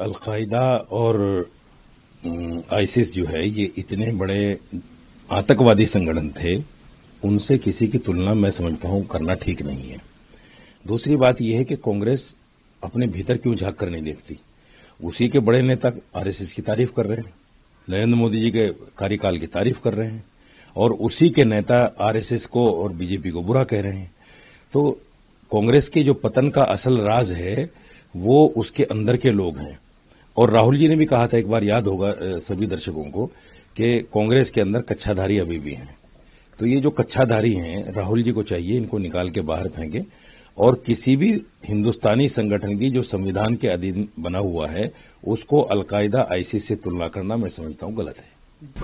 Al Qaeda और ISIS जो है ये इतने बड़े आतंकवादी संगठन थे, उनसे किसी की तुलना मैं समझता हूं करना ठीक नहीं है। दूसरी बात यह है कि कांग्रेस अपने भीतर क्यों झांक कर नहीं देखती। उसी के बड़े नेता आरएसएस की तारीफ कर रहे हैं, नरेंद्र मोदी जी के कार्यकाल की तारीफ कर रहे हैं, और उसी के नेता आरएसएस को और बीजेपी को बुरा कह रहे हैं। तो कांग्रेस के जो पतन का असल राज है वो उसके अंदर के लोग हैं। और राहुल जी ने भी कहा था, एक बार याद होगा सभी दर्शकों को, कि कांग्रेस के अंदर कच्छाधारी अभी भी हैं। तो ये जो कच्छाधारी हैं, राहुल जी को चाहिए इनको निकाल के बाहर फेंके, और किसी भी हिंदुस्तानी संगठन की जो संविधान के अधीन बना हुआ है उसको अलकायदा आईसिस से तुलना करना मैं समझता हूं गलत है।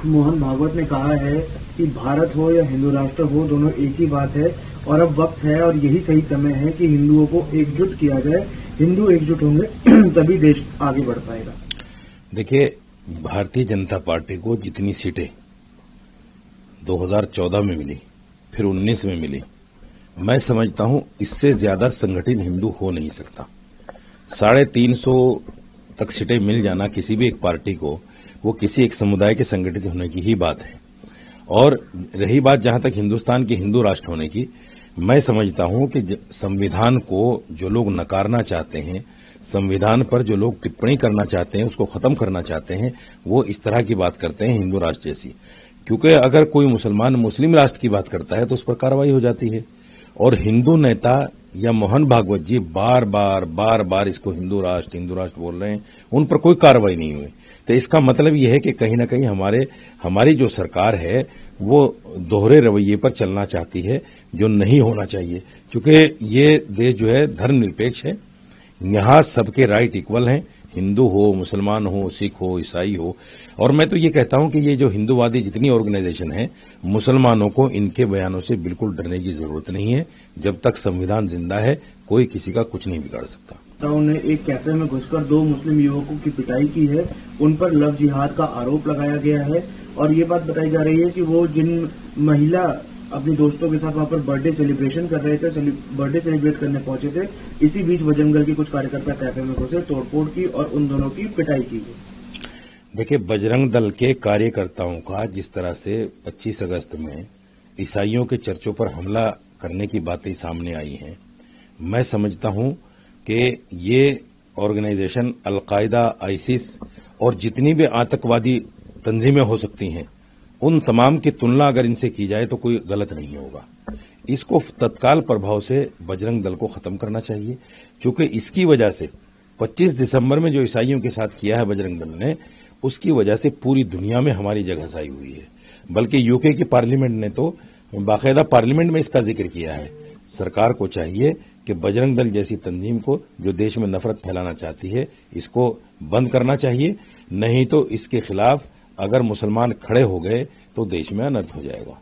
मोहन भागवत ने कहा है कि भारत हो या हिंदू राष्ट्र हो, दोनों एक ही बात है, और अब वक्त है और यही सही समय है कि हिंदुओं को एकजुट किया जाए। हिंदू एकजुट होंगे तभी देश आगे बढ़ पाएगा। देखिए, भारतीय जनता पार्टी को जितनी सीटें 2014 में मिली, फिर 19 में मिली, मैं समझता हूं इससे ज्यादा संगठित हिंदू हो नहीं सकता। 350 तक सीटें मिल जाना किसी भी एक पार्टी को, वो किसी एक समुदाय के संगठित होने की ही बात है। और रही बात जहां तक हिंदुस्तान के हिंदू राष्ट्र होने की, मैं समझता हूं कि संविधान को जो लोग नकारना चाहते हैं, संविधान पर जो लोग टिप्पणी करना चाहते हैं, उसको खत्म करना चाहते हैं, वो इस तरह की बात करते हैं हिंदू राष्ट्र जैसी। क्योंकि अगर कोई मुसलमान मुस्लिम राष्ट्र की बात करता है तो उस पर कार्रवाई हो जाती है। और हिंदू नेता या मोहन भागवत जी बार बार इसको हिंदू राष्ट्र बोल रहे हैं, उन पर कोई कार्रवाई नहीं हुई। तो इसका मतलब यह है कि कहीं ना कहीं हमारी जो सरकार है वो दोहरे रवैये पर चलना चाहती है, जो नहीं होना चाहिए। क्योंकि ये देश जो है धर्मनिरपेक्ष है, यहां सबके राइट इक्वल हैं, हिंदू हो, मुसलमान हो, सिख हो, ईसाई हो। और मैं तो ये कहता हूं कि ये जो हिंदूवादी जितनी ऑर्गेनाइजेशन है, मुसलमानों को इनके बयानों से बिल्कुल डरने की जरूरत नहीं है। जब तक संविधान जिंदा है कोई किसी का कुछ नहीं बिगाड़ सकता। उन्होंने एक कैफे में घुसकर 2 मुस्लिम युवकों की पिटाई की है, उन पर लव जिहाद का आरोप लगाया गया है, और ये बात बताई जा रही है कि वो जिन महिला अपने दोस्तों के साथ वहां पर बर्थडे सेलिब्रेशन कर रहे थे, बर्थडे सेलिब्रेट करने पहुंचे थे, इसी बीच बजरंग दल के कुछ कार्यकर्ता कैफे में घुसे, तोड़फोड़ की और उन दोनों की पिटाई की गई। देखिए, बजरंग दल के कार्यकर्ताओं का जिस तरह से 25 अगस्त में ईसाइयों के चर्चों पर हमला करने की बातें सामने आई हैं, मैं समझता हूं कि ये ऑर्गेनाइजेशन अलकायदा, आईसिस और जितनी भी आतंकवादी तंजीमें हो सकती हैं, उन तमाम की तुलना अगर इनसे की जाए तो कोई गलत नहीं होगा। इसको तत्काल प्रभाव से बजरंग दल को खत्म करना चाहिए, क्योंकि इसकी वजह से 25 दिसंबर में जो ईसाइयों के साथ किया है बजरंग दल ने, उसकी वजह से पूरी दुनिया में हमारी जगहसाई हुई है। बल्कि यूके की पार्लियामेंट ने तो बाकायदा पार्लियामेंट में इसका जिक्र किया है। सरकार को चाहिए कि बजरंग दल जैसी तंजीम को, जो देश में नफरत फैलाना चाहती है, इसको बंद करना चाहिए। नहीं तो इसके खिलाफ अगर मुसलमान खड़े हो गए तो देश में अनर्थ हो जाएगा।